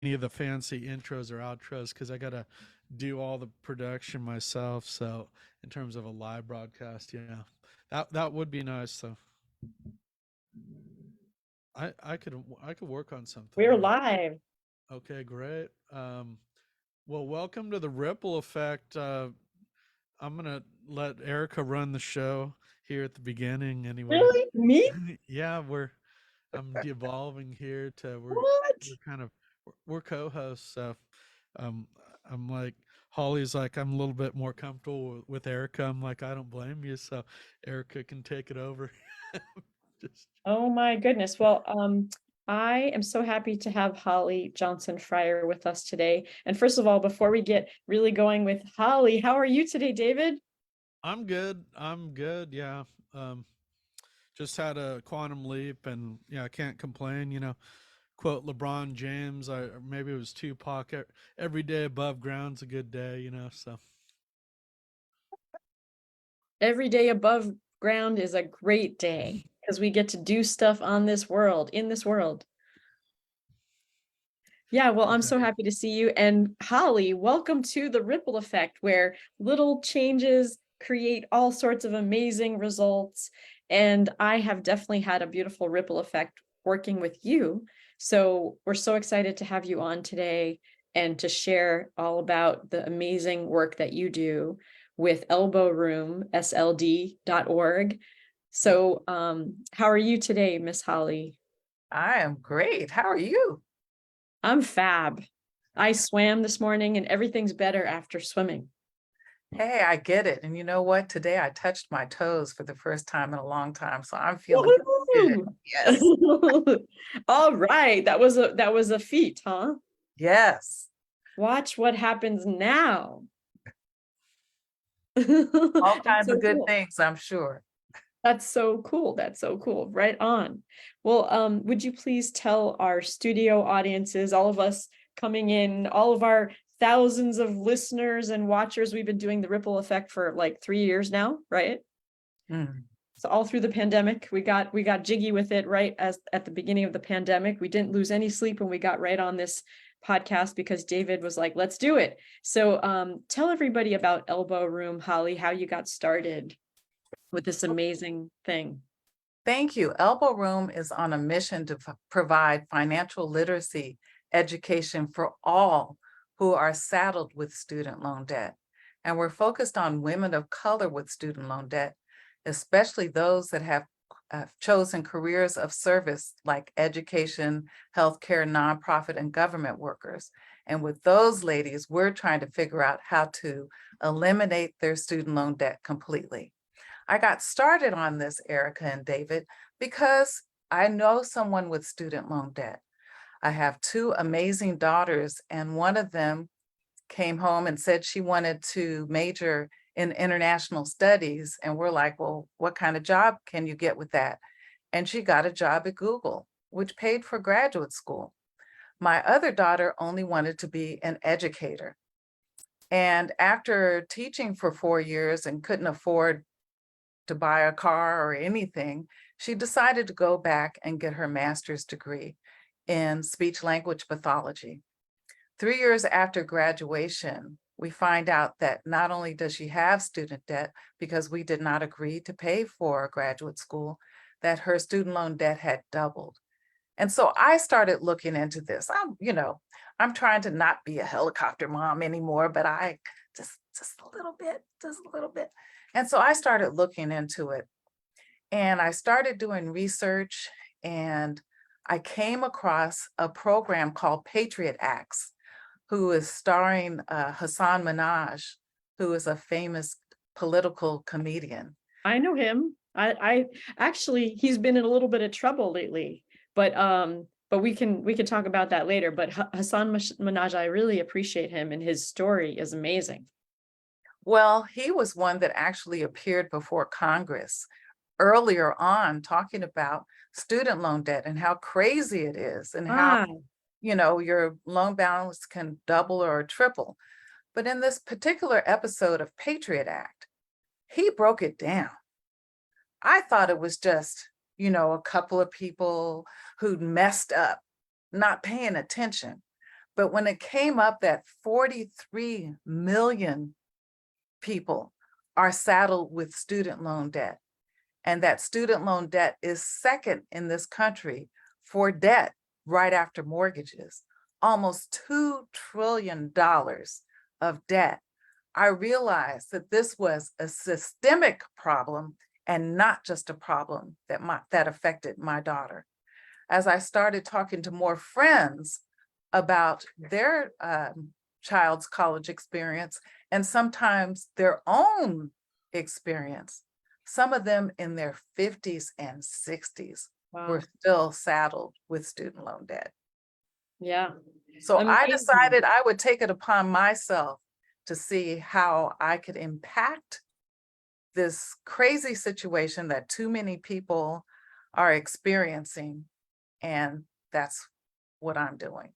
any of the fancy intros or outros because I gotta do all the production myself. So in terms of a live broadcast, yeah, that would be nice. So I could work on something. We're Yeah. live. Okay, great. Well, welcome to the Ripple Effect. I'm gonna let Erica run the show here at the beginning. Anyway, Really? Me? yeah, I'm devolving here to What? we're kind of we're co-hosts. So um, I'm like Holly's like I'm a little bit more comfortable with Erica. I'm like I don't blame you. So Erica can take it over. Just Oh my goodness. Well, I am so happy to have Holly Johnson Friar with us today. And first of all, before we get really going with Holly, how are you today, David? I'm good. I'm good. Yeah. Um, just had a quantum leap, and yeah, I can't complain. Quote LeBron James, or maybe it was Tupac. Every day above ground's a good day. So Every day above ground is a great day because we get to do stuff on this world, in this world. Yeah, well, I'm so exactly. happy to see you. And Holly, welcome to the ripple effect, where little changes create all sorts of amazing results. And I have definitely had a beautiful ripple effect working with you. So we're so excited to have you on today and to share all about the amazing work that you do with Elbow Room, SLD.org. So how are you today, Miss Holly? I am great. How are you? I'm fab. I swam this morning and everything's better after swimming. Hey, I get it. And you know what? Today I touched my toes for the first time in a long time, so I'm feeling good. Woohoo! Yes. All right, that was a feat, huh? Yes. Watch what happens now. All That's kinds of so good cool. things, I'm sure. That's so cool. That's so cool. Right on. Well, would you please tell our studio audiences, all of us coming in, all of our thousands of listeners and watchers, we've been doing the ripple effect for like 3 years now, right? Mm. So all through the pandemic, we got jiggy with it right as at the beginning of the pandemic. We didn't lose any sleep when we got right on this podcast because David was like, let's do it. So tell everybody about Elbow Room, Holly, how you got started with this amazing thing. Thank you. Elbow Room is on a mission to provide financial literacy education for all who are saddled with student loan debt. And we're focused on women of color with student loan debt, especially those that have chosen careers of service like education, healthcare, nonprofit, and government workers. And with those ladies, we're trying to figure out how to eliminate their student loan debt completely. I got started on this, Erika and David, because I know someone with student loan debt. I have two amazing daughters, and one of them came home and said she wanted to major in international studies. And we're like, well, what kind of job can you get with that? And she got a job at Google, which paid for graduate school. My other daughter only wanted to be an educator. And after teaching for 4 years and couldn't afford to buy a car or anything, she decided to go back and get her master's degree in speech language pathology. 3 years after graduation, we find out that not only does she have student debt because we did not agree to pay for graduate school, that her student loan debt had doubled. And so I started looking into this. I'm trying to not be a helicopter mom anymore, but I just a little bit, just a little bit. And so I started looking into it and I started doing research, and I came across a program called Patriot Acts, who is starring Hassan Minaj, who is a famous political comedian. I know him. I actually he's been in a little bit of trouble lately, but we can talk about that later. But Hassan Minaj, I really appreciate him and his story is amazing. Well, he was one that actually appeared before Congress earlier on talking about student loan debt and how crazy it is and how, Ah, your loan balance can double or triple. But in this particular episode of Patriot Act, he broke it down. I thought it was just, a couple of people who'd messed up, not paying attention. But when it came up that 43 million people are saddled with student loan debt, and that student loan debt is second in this country for debt right after mortgages, almost $2 trillion of debt, I realized that this was a systemic problem and not just a problem that affected my daughter. As I started talking to more friends about their child's college experience and sometimes their own experience, some of them in their 50s and 60s Wow. were still saddled with student loan debt. Yeah. So I Amazing. decided I would take it upon myself to see how I could impact this crazy situation that too many people are experiencing. And that's what I'm doing.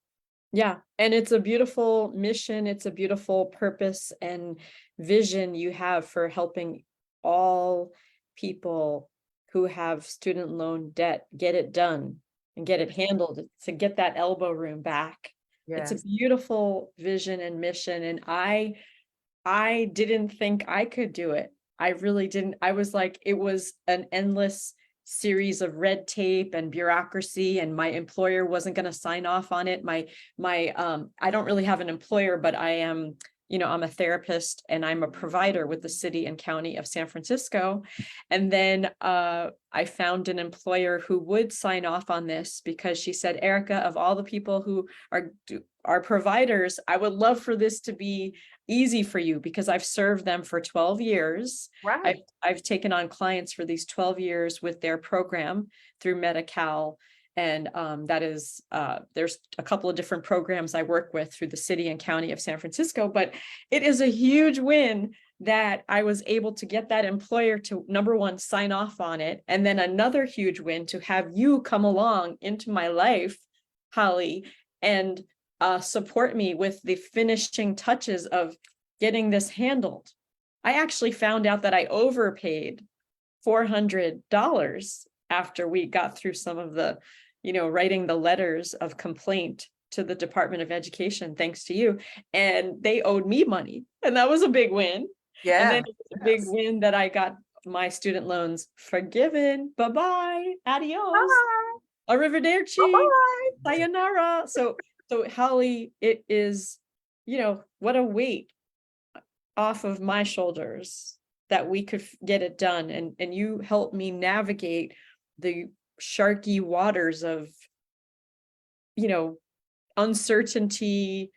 Yeah, and it's a beautiful mission, it's a beautiful purpose and vision you have for helping all people who have student loan debt get it done and get it handled, to get that elbow room back. It's a Yes. beautiful vision and mission, and I didn't think I could do it. I really didn't. I was like, it was an endless series of red tape and bureaucracy, and my employer wasn't going to sign off on it. I don't really have an employer, but I am, I'm a therapist and I'm a provider with the city and county of San Francisco. And then I found an employer who would sign off on this, because she said, Erika, of all the people who are providers, I would love for this to be easy for you, because I've served them for 12 years. Right. I've taken on clients for these 12 years with their program through Medi-Cal. And that is, there's a couple of different programs I work with through the city and county of San Francisco, but it is a huge win that I was able to get that employer to, number one, sign off on it. And then another huge win to have you come along into my life, Holly, and support me with the finishing touches of getting this handled. I actually found out that I overpaid $400 after we got through some of the, writing the letters of complaint to the Department of Education, thanks to you. And they owed me money. And that was a big win. Yeah. And then it was a big win that I got my student loans forgiven. Bye-bye. Adios. Bye. Arrivederci. Bye. Sayonara. So Holly, it is, what a weight off of my shoulders that we could get it done. And you helped me navigate the sharky waters of, uncertainty.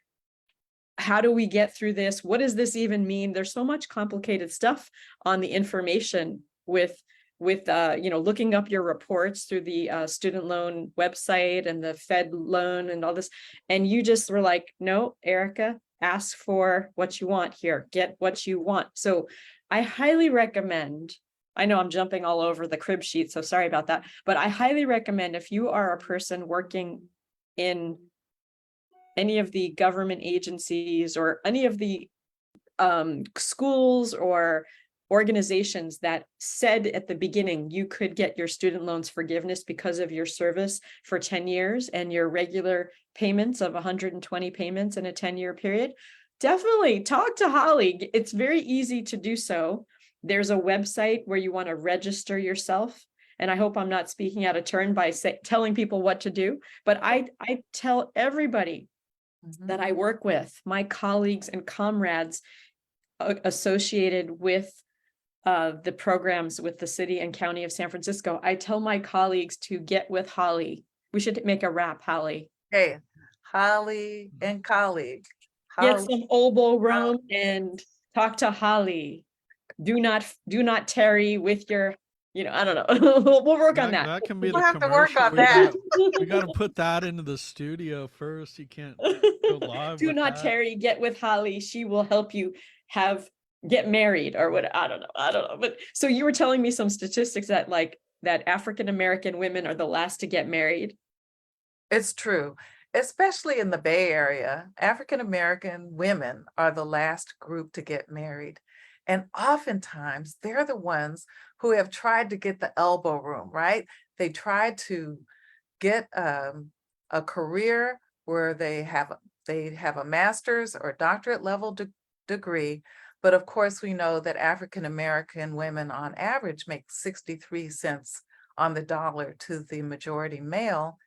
How do we get through this? What does this even mean? There's so much complicated stuff on the information with looking up your reports through the student loan website and the Fed loan and all this. And you just were like, no, Erika, ask for what you want here, get what you want. So I highly recommend, I know I'm jumping all over the crib sheet, so sorry about that, but I highly recommend, if you are a person working in any of the government agencies or any of the schools or organizations that said at the beginning you could get your student loans forgiveness because of your service for 10 years and your regular payments of 120 payments in a 10-year period, definitely talk to Holly. It's very easy to do so. There's a website where you want to register yourself. And I hope I'm not speaking out of turn by telling people what to do, but I tell everybody that I work with, my colleagues and comrades associated with the programs with the city and county of San Francisco, I tell my colleagues to get with Holly. We should make a rap, Holly. Hey, Holly and colleague. Get some oboe rum and talk to Holly. Do not tarry with your, I don't know. we'll work on that. That can be We'll the have to work commercial. on that. We got to put that into the studio first. You can't go live. Do with not that. tarry, get with Holly. She will help you get married or what. I don't know. But so you were telling me some statistics that that African-American women are the last to get married. It's true, especially in the Bay Area. African-American women are the last group to get married. And oftentimes they're the ones who have tried to get the elbow room, right? They tried to get a career where they have They have a master's or doctorate level degree. But of course, we know that African-American women on average make 63 cents on the dollar to the majority male,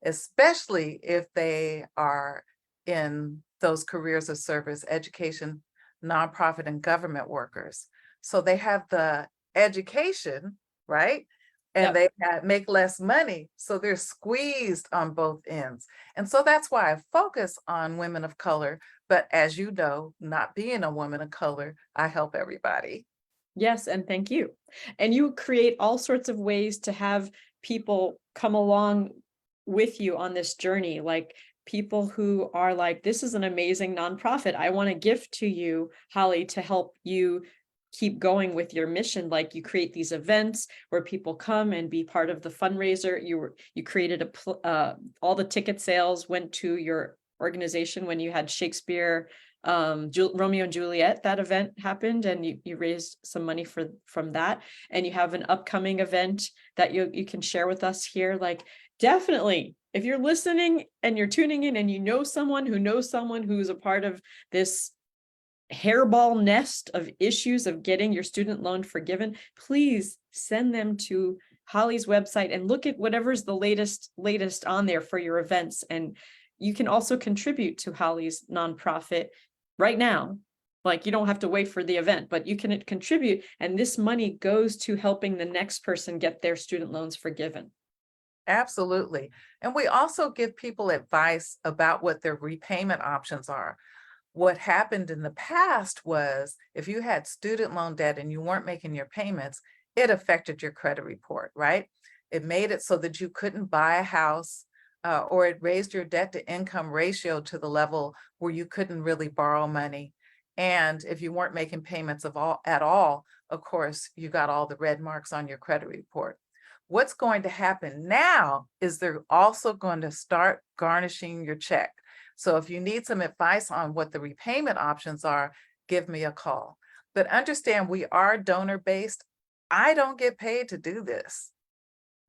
especially if they are in those careers of service, education, nonprofit, and government workers. So they have the education, right? And Yep. they make less money. So they're squeezed on both ends. And so that's why I focus on women of color. But as you know, not being a woman of color, I help everybody. Yes, and thank you. And you create all sorts of ways to have people come along with you on this journey, like people who are like, this is an amazing nonprofit. I want to gift to you, Holly, to help you keep going with your mission. Like you create these events where people come and be part of the fundraiser. You created all the ticket sales went to your organization when you had Shakespeare, Romeo and Juliet. That event happened, and you raised some money from that. And you have an upcoming event that you can share with us here. Like, definitely, if you're listening and you're tuning in and you know someone who knows someone who's a part of this hairball nest of issues of getting your student loan forgiven, please send them to Holly's website and look at whatever's the latest on there for your events. And you can also contribute to Holly's nonprofit right now. Like, you don't have to wait for the event, but you can contribute, and this money goes to helping the next person get their student loans forgiven. Absolutely. And we also give people advice about what their repayment options are. What happened in the past was if you had student loan debt and you weren't making your payments, it affected your credit report, right? It made it so that you couldn't buy a house, or it raised your debt to income ratio to the level where you couldn't really borrow money. And if you weren't making payments at all, of course, you got all the red marks on your credit report. What's going to happen now is they're also going to start garnishing your check. So if you need some advice on what the repayment options are, give me a call. But understand, we are donor-based. I don't get paid to do this.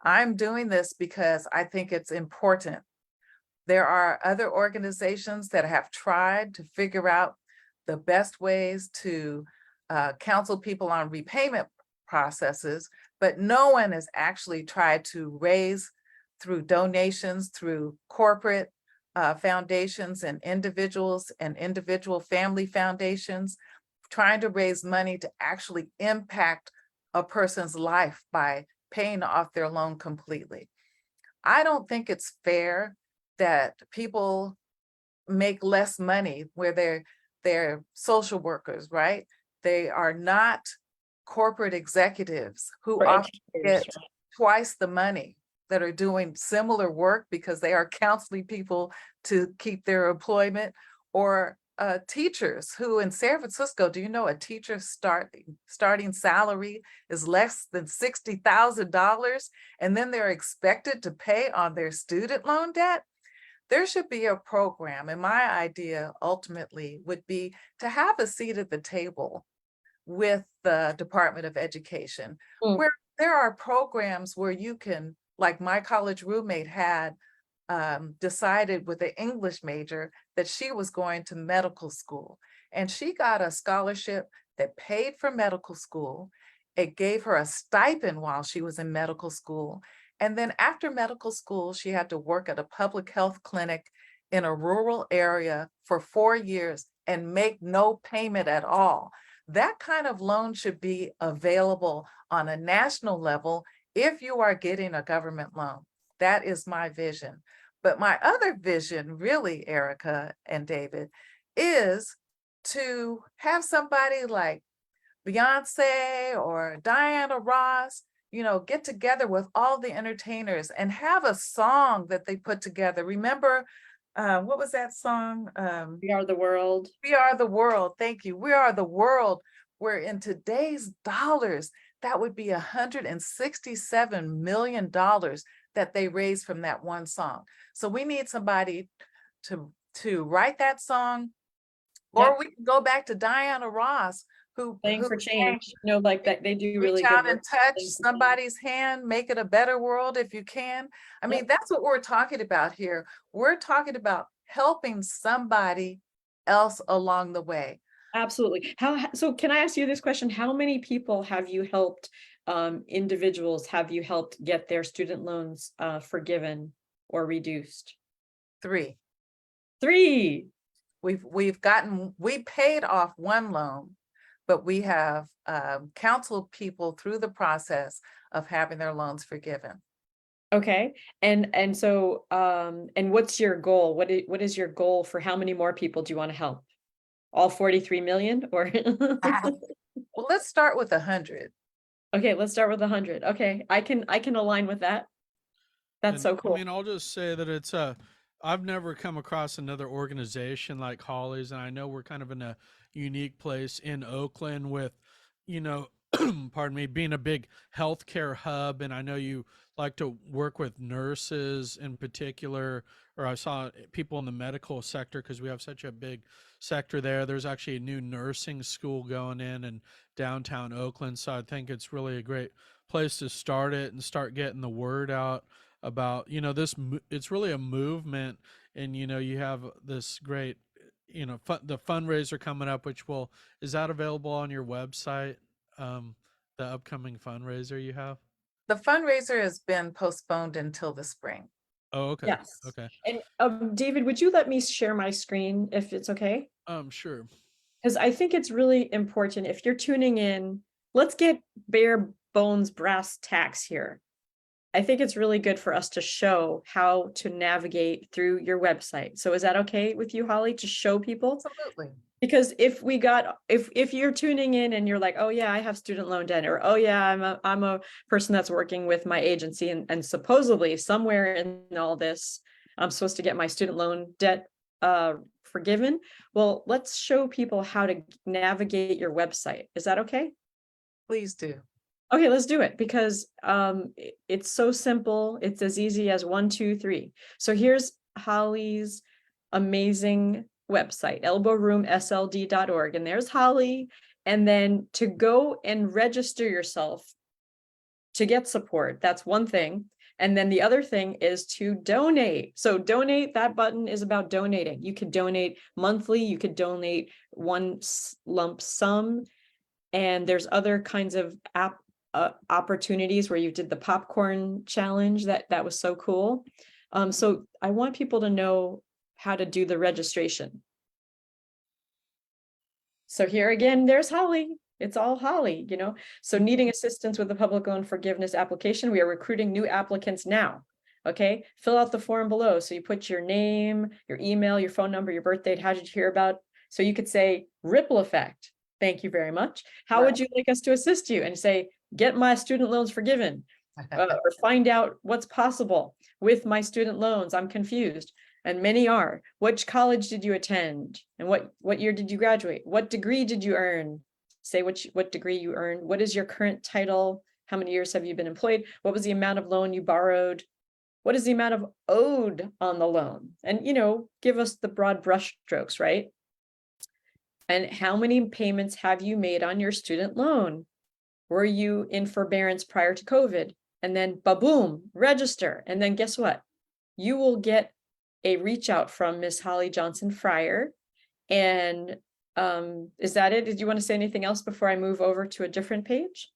I'm doing this because I think it's important. There are other organizations that have tried to figure out the best ways to counsel people on repayment processes, but no one has actually tried to raise through donations, through corporate foundations and individual family foundations, trying to raise money to actually impact a person's life by paying off their loan completely. I don't think it's fair that people make less money where they're social workers, right? They are not corporate executives who often get twice the money that are doing similar work because they are counseling people to keep their employment, or teachers who in San Francisco, do you know a teacher starting salary is less than $60,000, and then they're expected to pay on their student loan debt? There should be a program, and my idea ultimately would be to have a seat at the table with the Department of Education, where there are programs where you can, like my college roommate had decided with an English major that she was going to medical school, and she got a scholarship that paid for medical school. It gave her a stipend while she was in medical school. And then after medical school, she had to work at a public health clinic in a rural area for 4 years and make no payment at all. That kind of loan should be available on a national level if you are getting a government loan. That is my vision. But my other vision, really, Erika and David, is to have somebody like Beyonce or Diana Ross, get together with all the entertainers and have a song that they put together. Remember, what was that song? We Are the World. We Are the World. Thank you. We Are the World, where in today's dollars, that would be $167 million that they raised from that one song. So we need somebody to write that song, or we can go back to Diana Ross, who Playing for change, like that. They do really reach good out and touch somebody's hand, make it a better world if you can. I mean, that's what we're talking about here. We're talking about helping somebody else along the way. Absolutely. So can I ask you this question? How many people have you helped, individuals have you helped get their student loans forgiven or reduced? 3. 3. We paid off one loan, but we have counseled people through the process of having their loans forgiven. Okay. And so and what's your goal? What is your goal for how many more people do you want to help? All 43 million or Well, let's start with 100. Okay, let's start with 100. Okay, I can align with that. That's And so I cool. mean, I'll just say that it's I've never come across another organization like Holly's, and I know we're kind of in a unique place in Oakland with, you know, pardon me, being a big healthcare hub, and I know you like to work with nurses in particular, or I saw people in the medical sector because we have such a big sector there. There's actually a new nursing school going in downtown Oakland, so I think it's really a great place to start it and start getting the word out about, you know, it's really a movement. And you know, you have this great, you know, the fundraiser coming up, which will, is that available on your website, the upcoming fundraiser you have? The fundraiser has been postponed until the spring. Oh, okay. Yes. Okay. And David, would you let me share my screen if it's okay? Sure. Because I think it's really important if you're tuning in, let's get bare bones brass tacks here. I think it's really good for us to show how to navigate through your website. So is that okay with you, Holly, to show people? Absolutely. Because if you're tuning in and you're like, oh yeah, I have student loan debt, or oh yeah, I'm a person that's working with my agency, and supposedly somewhere in all this, I'm supposed to get my student loan debt forgiven. Well, let's show people how to navigate your website. Is that okay? Please do. Okay, let's do it because it's so simple. It's as easy as 1, 2, 3. So here's Holly's amazing website, elbowroomsld.org. And there's Holly. And then to go and register yourself to get support, that's one thing. And then the other thing is to donate. So donate, that button is about donating. You could donate monthly, you could donate one lump sum. And there's other kinds of opportunities where you did the popcorn challenge. That was so cool. So I want people to know how to do the registration. So here again, there's Holly. It's all Holly, you know. So needing assistance with the public loan forgiveness application, we are recruiting new applicants now. Okay, fill out the form below. So you put your name, your email, your phone number, your birth date. How did you hear about? So you could say ripple effect. Thank you very much. How would you like us to assist you? And say, get my student loans forgiven, or find out what's possible with my student loans. I'm confused. And many are. Which college did you attend? And what year did you graduate? What degree did you earn? Say what degree you earned. What is your current title? How many years have you been employed? What was the amount of loan you borrowed? What is the amount of owed on the loan? And, you know, give us the broad brush strokes, right? And how many payments have you made on your student loan? Were you in forbearance prior to COVID? And then ba-boom, register. And then guess what? You will get a reach out from Miss Holly Johnson Friar. And is that it? Did you want to say anything else before I move over to a different page?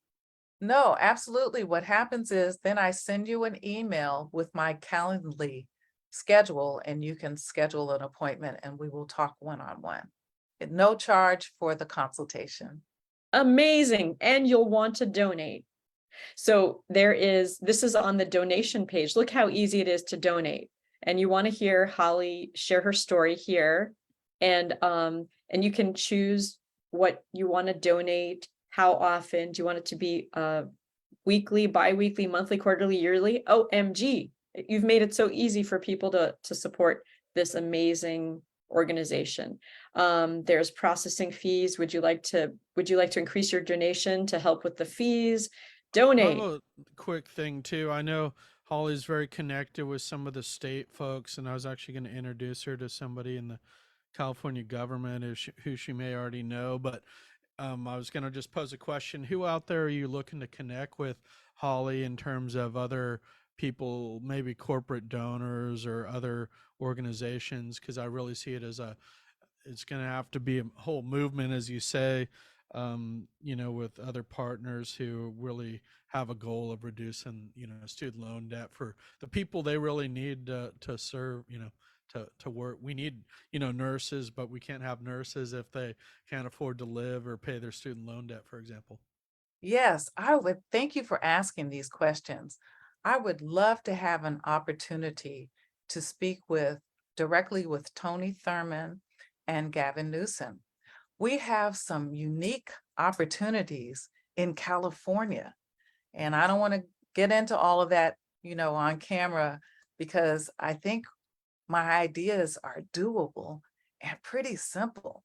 No, absolutely. What happens is then I send you an email with my Calendly schedule, and you can schedule an appointment and we will talk one-on-one. At no charge for the consultation. Amazing. And you'll want to donate. So this is on the donation page. Look how easy it is to donate. And you want to hear Holly share her story here. And you can choose what you want to donate, how often. Do you want it to be weekly, bi-weekly, monthly, quarterly, yearly? OMG, you've made it so easy for people to support this amazing organization. There's processing fees. Would you like to increase your donation to help with the fees? Donate. I have a quick thing too. I know Holly's very connected with some of the state folks, and I was actually going to introduce her to somebody in the California government who she may already know. But I was going to just pose a question. Who out there are you looking to connect with, Holly, in terms of other people, maybe corporate donors or other organizations, because I really see it as it's going to have to be a whole movement, as you say, with other partners who really have a goal of reducing, student loan debt for the people they really need to serve, to work. We need, nurses, but we can't have nurses if they can't afford to live or pay their student loan debt, for example. Yes, I would thank you for asking these questions. I would love to have an opportunity to speak directly with Tony Thurman and Gavin Newsom. We have some unique opportunities in California, and I don't want to get into all of that, on camera, because I think my ideas are doable and pretty simple.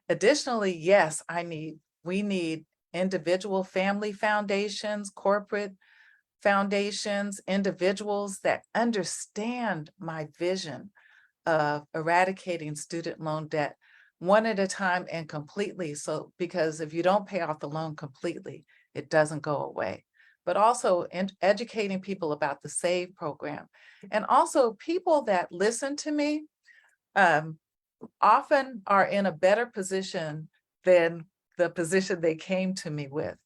Additionally, yes, we need individual family foundations, corporate foundations, individuals that understand my vision of eradicating student loan debt one at a time and completely. So, because if you don't pay off the loan completely, it doesn't go away. But also educating people about the SAVE program. And also people that listen to me often are in a better position than the position they came to me with.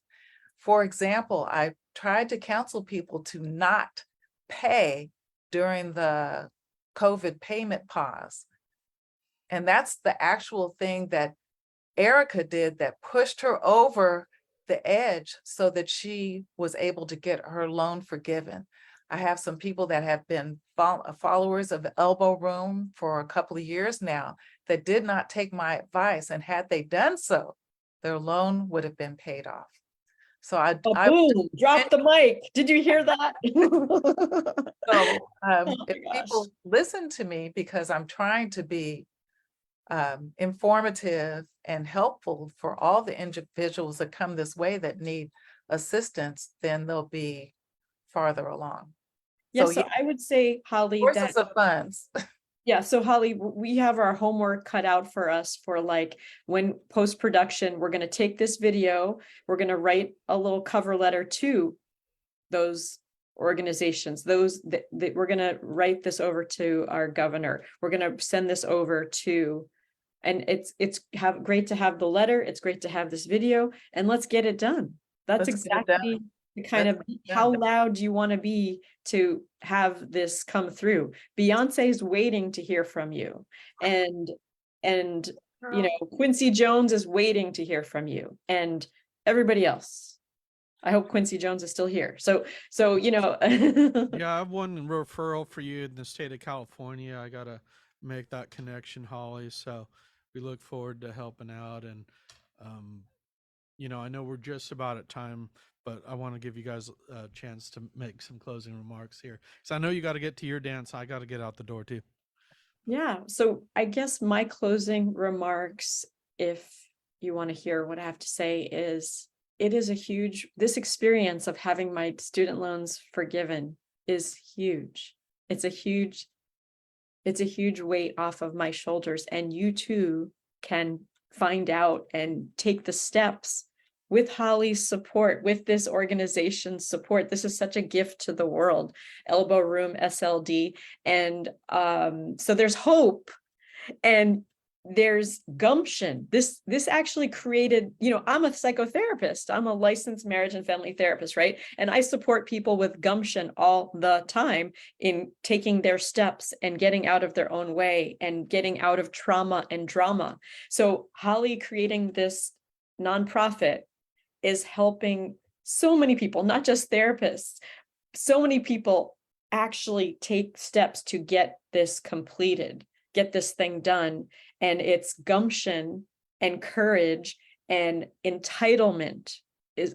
For example, I tried to counsel people to not pay during the COVID payment pause. And that's the actual thing that Erika did that pushed her over the edge so that she was able to get her loan forgiven. I have some people that have been followers of Elbow Room for a couple of years now that did not take my advice, and had they done so, their loan would have been paid off. So Boom, drop the mic. Did you hear that? So Oh if my gosh. people listen to me, because I'm trying to be informative and helpful for all the individuals that come this way that need assistance, then they'll be farther along. Yeah, So so I would say, Holly, that sources of funds. yeah, so Holly, we have our homework cut out for us for like when post-production, we're going to take this video, we're going to write a little cover letter to those organizations, those that we're going to write this over to our governor. We're going to send this over to, and it's great to have the letter. It's great to have this video, and let's get it done. That's Let's get it done. exactly the kind Let's of, get it how done. loud do you want to be to have this come through? Beyonce's waiting to hear from you. And Quincy Jones is waiting to hear from you, and everybody else. I hope Quincy Jones is still here. So Yeah, I have one referral for you in the state of California. I gotta make that connection, Holly. So we look forward to helping out. And I know we're just about at time, but I want to give you guys a chance to make some closing remarks here, because I know you got to get to your dance. I got to get out the door too. yeah, so I guess my closing remarks, if you want to hear what I have to say, is this experience of having my student loans forgiven is huge. It's a huge weight off of my shoulders, and you too can find out and take the steps with Holly's support, with this organization's support. This is such a gift to the world, Elbow Room SLD. And so there's hope and there's gumption. This actually created, I'm a psychotherapist. I'm a licensed marriage and family therapist, right? And I support people with gumption all the time in taking their steps and getting out of their own way and getting out of trauma and drama. So Holly creating this nonprofit is helping so many people, not just therapists, so many people actually take steps to get this completed, get this thing done. And it's gumption and courage and entitlement.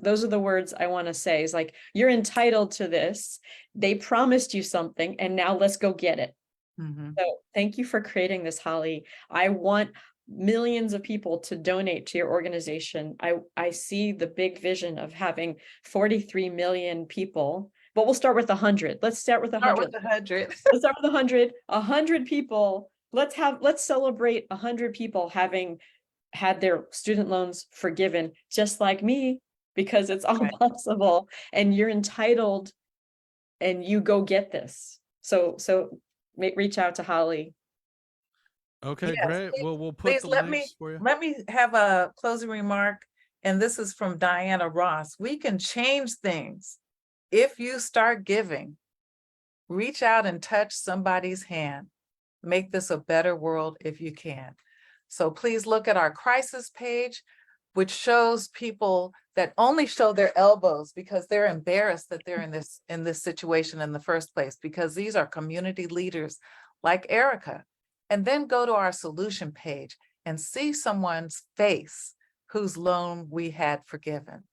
Those are the words I want to say. Is like, you're entitled to this. They promised you something, and now let's go get it. Mm-hmm. So thank you for creating this, Holly. I want millions of people to donate to your organization. I see the big vision of having 43 million people, but we'll start with 100. Let's start with 100. Let's start with 100. 100 people. Let's celebrate 100 people having had their student loans forgiven, just like me, because it's all possible, and you're entitled and you go get this. So reach out to Holly. Okay, Yes, great. Well, we'll put please the let links for you. me have a closing remark. And this is from Diana Ross. We can change things if you start giving. Reach out and touch somebody's hand. Make this a better world if you can. So please look at our crisis page, which shows people that only show their elbows because they're embarrassed that they're in this situation in the first place, because these are community leaders like Erika. And then go to our solution page and see someone's face whose loan we had forgiven.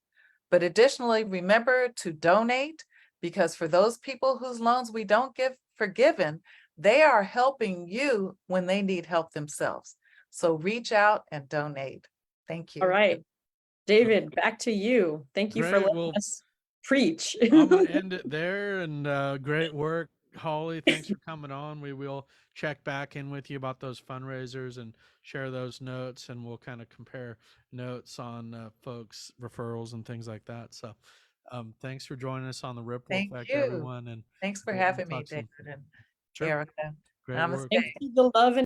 But additionally, remember to donate, because for those people whose loans we don't give forgiven, they are helping you when they need help themselves. So reach out and donate. Thank you. All right, David, back to you. Thank you for Great. letting Well, us preach. I'm going to end it there. And great work, Holly. Thanks for coming on. We will check back in with you about those fundraisers and share those notes. And we'll kind of compare notes on folks' referrals and things like that. So thanks for joining us on the Ripple Thank Effect, you. everyone. And Thanks for we'll having me, talk soon. David and Sure. Erika. Great work. Namaste. Thanks for the love and